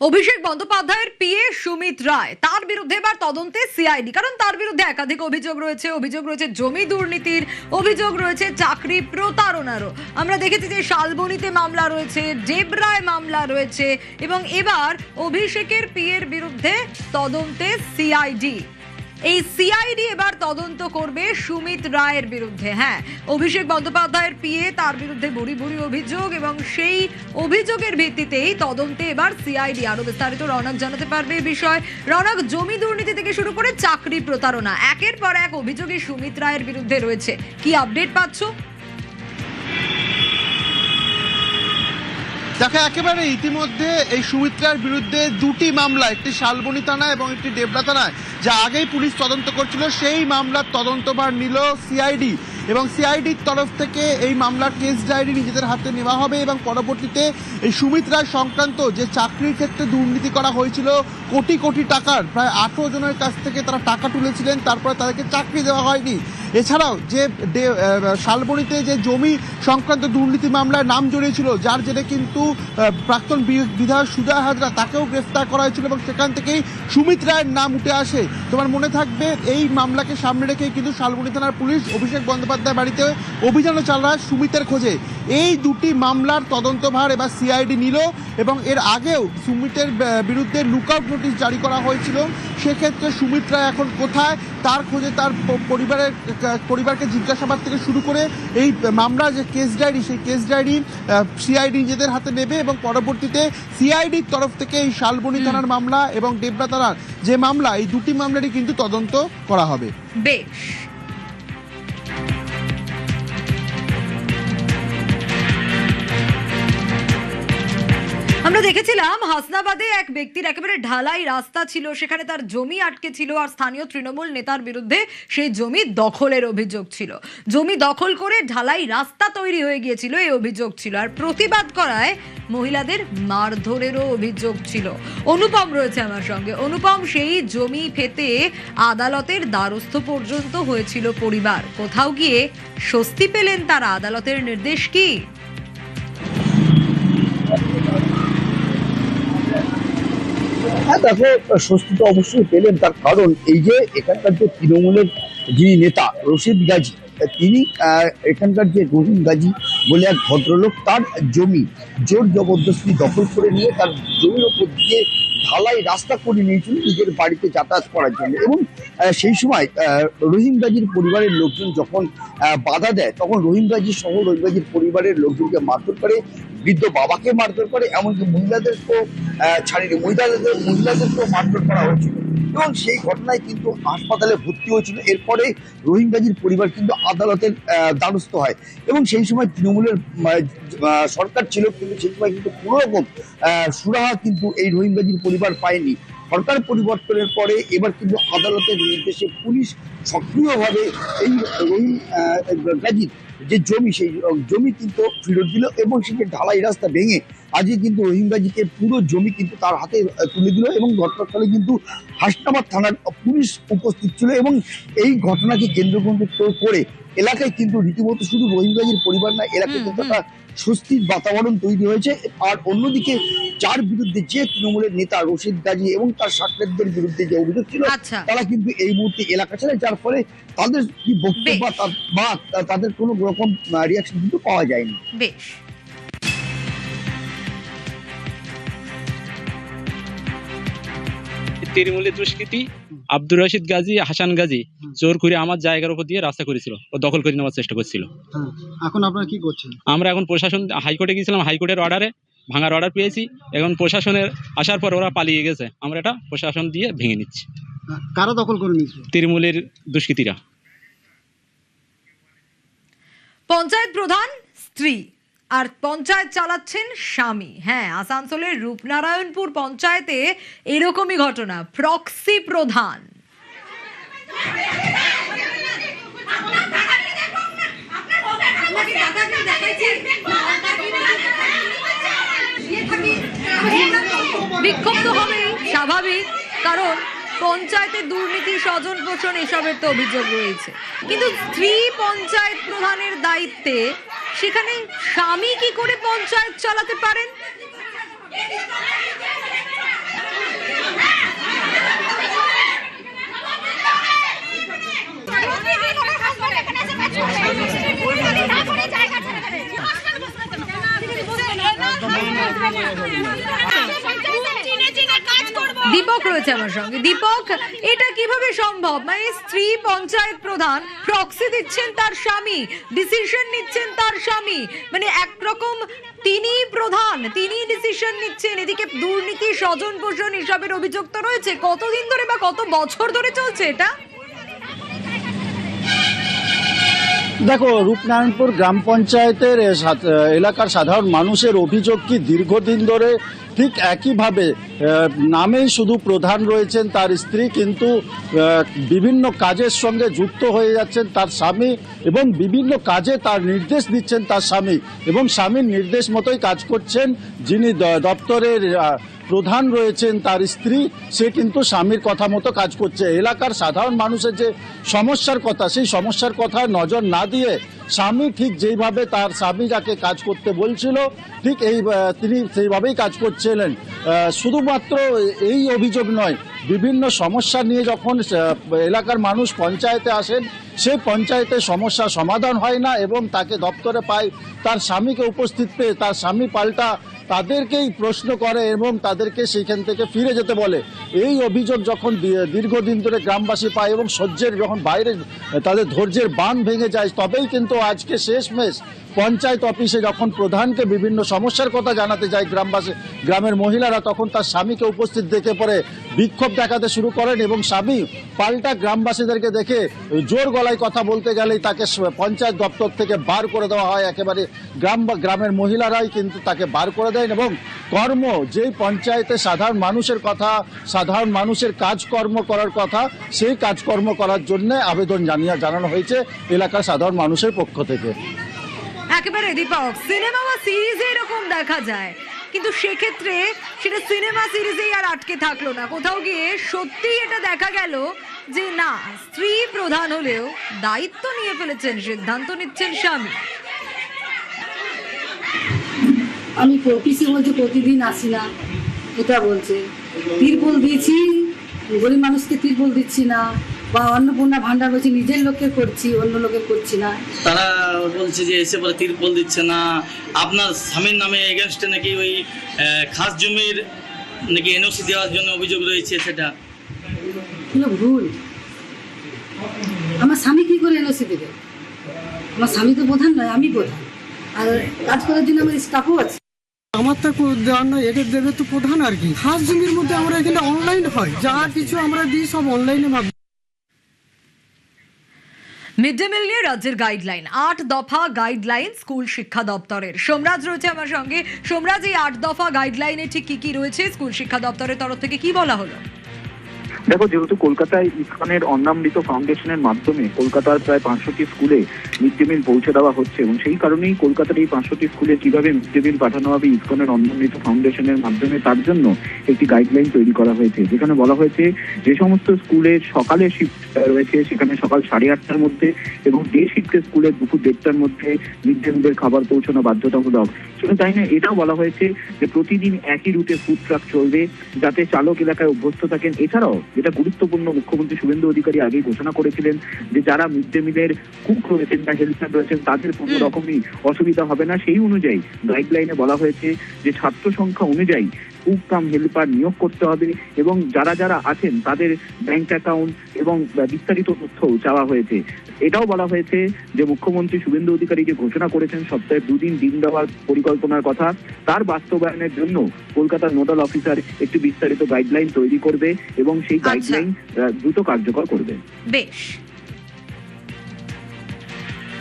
অভিষেক বন্দ্যোপাধ্যায়ের পিএ সুমিত রায় তার বিরুদ্ধে এবার তদন্তে সিআইডি, কারণ তার বিরুদ্ধে একাধিক অভিযোগ রয়েছে জমি দুর্নীতির, অভিযোগ রয়েছে চাকরি প্রতারণারও। আমরা দেখেছি যে শালবনীতে মামলা রয়েছে, ডেবরায় মামলা রয়েছে, এবং এবার অভিষেকের পিএর বিরুদ্ধে তদন্তে সিআইডি। এই সিআইডি এবার তদন্ত করবে সুমিত রায়ের বিরুদ্ধে। হ্যাঁ, অভিষেক বন্দ্যোপাধ্যায়ের পিএ, তার বিরুদ্ধে বুড়ি অভিযোগ, এবং সেই অভিযোগের ভিত্তিতেই তদন্তে এবার সিআইডি। আরো বিস্তারিত রৌনক জানাতে পারবে এই বিষয়। রৌনক, জমি দুর্নীতি থেকে শুরু করে চাকরি প্রতারণা, একের পর এক অভিযোগই সুমিত রায়ের বিরুদ্ধে রয়েছে, কি আপডেট পাচ্ছ? দেখো, একেবারে ইতিমধ্যে এই সুমিত্রার বিরুদ্ধে দুটি মামলা, একটি শালবনী থানা এবং একটি ডেবরা থানায়, যা আগেই পুলিশ তদন্ত করছিল, সেই মামলার তদন্তভার নিল সিআইডি। এবং সিআইডির তরফ থেকে এই মামলার কেস ডায়েরি নিজেদের হাতে নেওয়া হবে এবং পরবর্তীতে এই সুমিত রায় সংক্রান্ত যে চাকরির ক্ষেত্রে দুর্নীতি করা হয়েছিল, কোটি কোটি টাকার, প্রায় 18 জনের কাছ থেকে তারা টাকা তুলেছিলেন, তারপরে তাদেরকে চাকরি দেওয়া হয়নি। এছাড়াও যে শালবনীতে যে জমি সংক্রান্ত দুর্নীতি মামলায় নাম জড়িয়েছিল, যার জেরে কিন্তু প্রাক্তন বিধায়ক সুজয় হাজরা, তাকেও গ্রেফতার করা হয়েছিল এবং সেখান থেকেই সুমিত রায়ের নাম উঠে আসে। তোমার মনে থাকবে, এই মামলাকে সামনে রেখেই কিন্তু শালবনী থানার পুলিশ অভিষেক বন্দ্যোপাধ্যায় বাড়িতে অভিযানও চালায় সুমিতের খোঁজে। এই দুটি মামলার তদন্তভার এবার সিআইডি নিল এবং এর আগেও সুমিতের বিরুদ্ধে লুকআউট নোটিশ জারি করা হয়েছিল। সেক্ষেত্রে সুমিত রায় এখন কোথায়, তার খোঁজে তার পরিবারকে জিজ্ঞাসাবাদ থেকে শুরু করে এই মামলার যে কেস ডায়েরি, সেই কেস ডায়েরি সিআইডি নিজেদের হাতে নেবে এবং পরবর্তীতে সিআইডির তরফ থেকে এই শালবনী থানার মামলা এবং ডেবরা থানার যে মামলা, এই দুটি মামলারই কিন্তু তদন্ত করা হবে। বেশ, আমরা দেখেছিলাম হাসনাবাদে এক ব্যক্তির একেবারে ঢালাই রাস্তা ছিল, সেখানে তার জমি আটকে ছিল, আর স্থানীয় তৃণমূল নেতার বিরুদ্ধে সেই জমি দখলের অভিযোগ ছিল। জমি দখল করে ঢালাই রাস্তা তৈরি হয়ে গিয়েছিল, এই অভিযোগ ছিল। আর প্রতিবাদ করায় মহিলাদের মারধরেরও অভিযোগ ছিল। অনুপম রয়েছে আমার সঙ্গে। অনুপম, সেই জমি পেতে আদালতের দ্বারস্থ পর্যন্ত হয়েছিল পরিবার, কোথাও গিয়ে স্বস্তি পেলেন তারা? আদালতের নির্দেশ কি? দেখো, স্বস্তি তো অবশ্যই পেলেন, তার কারণ এই যে এখানকার যে তৃণমূলের যিনি নেতা রশিদ গাজী, তিনি এখানকার যে রহিম গাজী বলে এক ভদ্রলোক, তার জমি জোর জবরদস্তি দখল করে নিয়ে তার জমির ওপর দিয়ে ঢালাই রাস্তা করে নিয়েছিল নিজের বাড়িতে যাতায়াত করার জন্য। এবং সেই সময় রহিম গাজীর পরিবারের লোকজন যখন বাধা দেয়, তখন রহিম গাজী সহ রহিম গাজীর পরিবারের লোকজনকে মারধর করে, বৃদ্ধ বাবাকে মারধর করে, এমনকি মহিলাদেরকেও ছাড়িয়ে মহিলাদেরকেও মারধর করা হয়েছিল। এবং সেই ঘটনায় কিন্তু হাসপাতালে ভর্তি হয়েছিল। এরপরে রহিম গাজীর পরিবার কিন্তু আদালতের দ্বারস্থ হয় এবং সেই সময় তৃণমূলের সরকার ছিল, কিন্তু সেই সময় কিন্তু কোনো রকম সুরাহা কিন্তু এই রহিম গাজীর পরিবার পায়নি। সরকার পরিবর্তনের পরে এবার কিন্তু আদালতের নির্দেশে পুলিশ সক্রিয়ভাবে এই রহিম গাজীর যে জমি, সেই জমি কিন্তু ফেরত দিল এবং সেটি ঢালাই রাস্তা ভেঙে আজকে কিন্তু রহিম গাজীকে পুরো জমি কিন্তু তার হাতে তুলে দিল। এবং ঘটনাস্থলে কিন্তু হাসনাবাদ থানার পুলিশ উপস্থিত ছিল এবং এই ঘটনাকে কেন্দ্র করে এলাকায় কিন্তু রীতিমতো শুধু রহিম গাজীর পরিবার না, এলাকায় কিন্তু একটা স্বস্তির বাতাবরণ তৈরি হয়েছে। আর অন্যদিকে যার বিরুদ্ধে যে তৃণমূলের নেতা রশিদ গাজী এবং তার সাথীদের বিরুদ্ধে যে অভিযোগ ছিল, তারা কিন্তু এই মুহূর্তে এলাকা ছেড়ে, যার ফলে তাদের কি বক্তব্য বা তাদের কোনো রকম রিয়াকশন কিন্তু পাওয়া যায়নি। বেশ, তৃণমূলের দুষ্কৃতী আব্দুর রশিদ গাজী, হাসান গাজী জোর করে আমার জায়গার উপর দিয়ে রাস্তা করেছিল, ও দখল করে নেওয়ার চেষ্টা করছিল। এখন আপনারা কি করছেন? আমরা এখন প্রশাসন হাইকোর্টে গিয়েছিলাম, হাইকোর্টের অর্ডারে ভাঙার অর্ডার পেয়েছি। এখন প্রশাসনের আসার পর ওরা পালিয়ে গেছে, আমরা এটা প্রশাসন দিয়ে ভেঙে নিচ্ছি। কারা দখল করে নিচ্ছে? তৃণমূলের দুষ্কৃতীরা। পঞ্চায়েত প্রধান স্ত্রী আর পঞ্চায়েত চালাচ্ছেন স্বামী। হ্যাঁ, আসানসোলের রূপনারায়ণপুর পঞ্চায়েতে এরকমই ঘটনা। প্রক্সি প্রধান বিক্ষুব্ধ হবে স্বাভাবিক, কারণ পঞ্চায়েতের দুর্নীতি, স্বজন পোষণ, এসবের তো অভিযোগ রয়েছে। কিন্তু স্ত্রী পঞ্চায়েত প্রধানের দায়িত্বে, সেখানে স্বামী কি করে পঞ্চায়েত চালাতে পারেন? দীপক রয়েছে আমার সঙ্গে। দীপক, এটা কিভাবে সম্ভব? মানে স্ত্রী পঞ্চায়েত প্রধান, প্রক্সি দিচ্ছেন তার স্বামী, ডিসিশন নিচ্ছেন তার স্বামী, মানে একরকম তিনি প্রধান, তিনি ডিসিশন নিচ্ছেন, এদিকে দুর্নীতি, স্বজন পোষণ এসবের অভিযোগ তো রয়েছে। কতদিন ধরে বা কত বছর ধরে চলছে এটা? দেখো, রূপনারায়ণপুর গ্রাম পঞ্চায়েতের এলাকার সাধারণ মানুষের অভিযোগ কি দীর্ঘদিন ধরে ঠিক একইভাবে নামেই শুধু প্রধান রয়েছেন তার স্ত্রী, কিন্তু বিভিন্ন কাজের সঙ্গে যুক্ত হয়ে যাচ্ছেন তার স্বামী এবং বিভিন্ন কাজে তার নির্দেশ দিচ্ছেন তার স্বামী এবং স্বামীর নির্দেশ মতোই কাজ করছেন যিনি দপ্তরের প্রধান রয়েছেন তার স্ত্রী, সে কিন্তু স্বামীর কথা মতো কাজ করছে। এলাকার সাধারণ মানুষের যে সমস্যার কথা, সেই সমস্যার কথা নজর না দিয়ে স্বামী ঠিক যেইভাবে তার স্বামী যাকে কাজ করতে বলছিল ঠিক তিনি সেইভাবেই কাজ করছিলেন। শুধুমাত্র এই অভিযোগ নয়, বিভিন্ন সমস্যা নিয়ে যখন এলাকার মানুষ পঞ্চায়েতে আসেন, সেই পঞ্চায়েতে সমস্যা সমাধান হয় না এবং তাকে দপ্তরে পায় তার স্বামীকে উপস্থিত পেয়ে তার স্বামী পাল্টা তাদেরকেই প্রশ্ন করে এবং তাদেরকে সেইখান থেকে ফিরে যেতে বলে। এই অভিযোগ যখন দীর্ঘদিন ধরে গ্রামবাসী পায় এবং সহ্যের যখন বাইরে তাদের ধৈর্যের বাঁধ ভেঙে যায়, তবেই কিন্তু আজকে শেষমেশ পঞ্চায়েত অফিসে যখন প্রধানকে বিভিন্ন সমস্যার কথা জানাতে যায় গ্রামের মহিলারা, তখন তার স্বামীকে উপস্থিত দেখে পরে বিক্ষোভ দেখাতে শুরু করেন এবং স্বামী পাল্টা গ্রামবাসীদেরকে দেখে জোর গলায় কথা বলতে গেলেই তাকে পঞ্চায়েত দপ্তর থেকে বার করে দেওয়া হয়। একেবারে গ্রামের মহিলারাই কিন্তু তাকে বার করে দেন এবং যেই পঞ্চায়েতে সাধারণ মানুষের কথা, সাধারণ মানুষের কাজকর্ম করার কথা, সেই কাজকর্ম করার জন্য আবেদন জানানো হয়েছে এলাকার সাধারণ মানুষের পক্ষ থেকে। একেবারে দীপক, সিনেমা বা সিরিজে এরকম দেখা যায়, কিন্তু সেক্ষেত্রে সেটা সিনেমা সিরিজেই আর আটকে থাকলো না, কোথাও গিয়ে সত্যিই এটা দেখা গেল যে না, স্ত্রী প্রধান হলেও দায়িত্ব নিয়ে ফেলেছেন, সিদ্ধান্ত নিচ্ছেন স্বামী। আমি পিসি বলছে প্রতিদিন আসি না, এটা বলছে তিরপল দিয়েছি, গরিব মানুষকে তিরপল দিচ্ছি না, বা অন্নপূর্ণা ভান্ডার বলছে নিজের লোকের করছি, অন্য লোকের করছি না। তারা বলছে যে এসে পরে তিরপল দিচ্ছে না, আপনার স্বামীর নামে এগেনস্টে নাকি ওই খাস জমির নাকি এনওসি দেওয়ার জন্য অভিযোগ রয়েছে। সেটা ভুল। আমার স্বামী কি করে এনওসি দেবে? আমার স্বামী তো প্রধান নয়, আমি প্রধান, আর কাজ করার জন্য আমার স্টাফও আছে। আমার তো দেওয়ার নয়, এটা দেবে তো প্রধান আর কি। খাস জমির মধ্যে আমরা এখানে অনলাইন হয়, যা কিছু আমরা দিই সব অনলাইনে মাধ্যমে। মিড ডে মিল নিয়ে রাজ্যের গাইডলাইন, 8 দফা গাইডলাইন স্কুল শিক্ষা দপ্তরের। সোমরাজ রয়েছে আমার সঙ্গে। সোমরাজ, এই 8 দফা গাইডলাইনে ঠিক কি কি রয়েছে? স্কুল শিক্ষা দপ্তরের তরফ থেকে কি বলা হলো? দেখো, যেহেতু কলকাতায় ইসকনের অন্নামৃত ফাউন্ডেশনের মাধ্যমে কলকাতার প্রায় 500টি স্কুলে মিড ডে মিল পৌঁছে দেওয়া হচ্ছে এবং সেই কারণেই কলকাতার এই 500টি স্কুলে কিভাবে মিড ডে মিল পাঠানো হবে ইসকনের অন্নামৃত ফাউন্ডেশনের মাধ্যমে, তার জন্য একটি গাইডলাইন তৈরি করা হয়েছে, যেখানে বলা হয়েছে যে সমস্ত স্কুলে সকালে শিফট রয়েছে সেখানে সকাল 8:30টার মধ্যে এবং ডে শিফটের স্কুলে দুপুর 1:30টার মধ্যে মিড ডে মিলের খাবার পৌঁছানো বাধ্যতামূলক। শুধু তাই না, এটাও বলা হয়েছে যে প্রতিদিন একই রুটে ফুড ট্রাক চলবে যাতে চালক এলাকায় অভ্যস্ত থাকেন। এছাড়াও যেটা গুরুত্বপূর্ণ, মুখ্যমন্ত্রী শুভেন্দু অধিকারী আগেই ঘোষণা করেছিলেন যে যারা মিড ডে মিলের কুক রয়েছেন বা হেল্পার রয়েছেন তাদের কোনো রকমই অসুবিধা হবে না। সেই অনুযায়ী গাইডলাইনে বলা হয়েছে যে ছাত্র সংখ্যা অনুযায়ী কুক কাম হেল্পার নিয়োগ করতে হবে এবং যারা যারা আছেন তাদের ব্যাংক অ্যাকাউন্ট এবং বিস্তারিত তথ্যও চাওয়া হয়েছে। এটাও বলা হয়েছে যে মুখ্যমন্ত্রী শুভেন্দু অধিকারী যে ঘোষণা করেছেন সপ্তাহে 2 দিন ডিম দেওয়ার পরিকল্পনার কথা, তার বাস্তবায়নের জন্য কলকাতার নোডাল অফিসার একটি বিস্তারিত গাইডলাইন তৈরি করবে এবং সেই গাইডলাইন দ্রুত কার্যকর করবে। বেশ।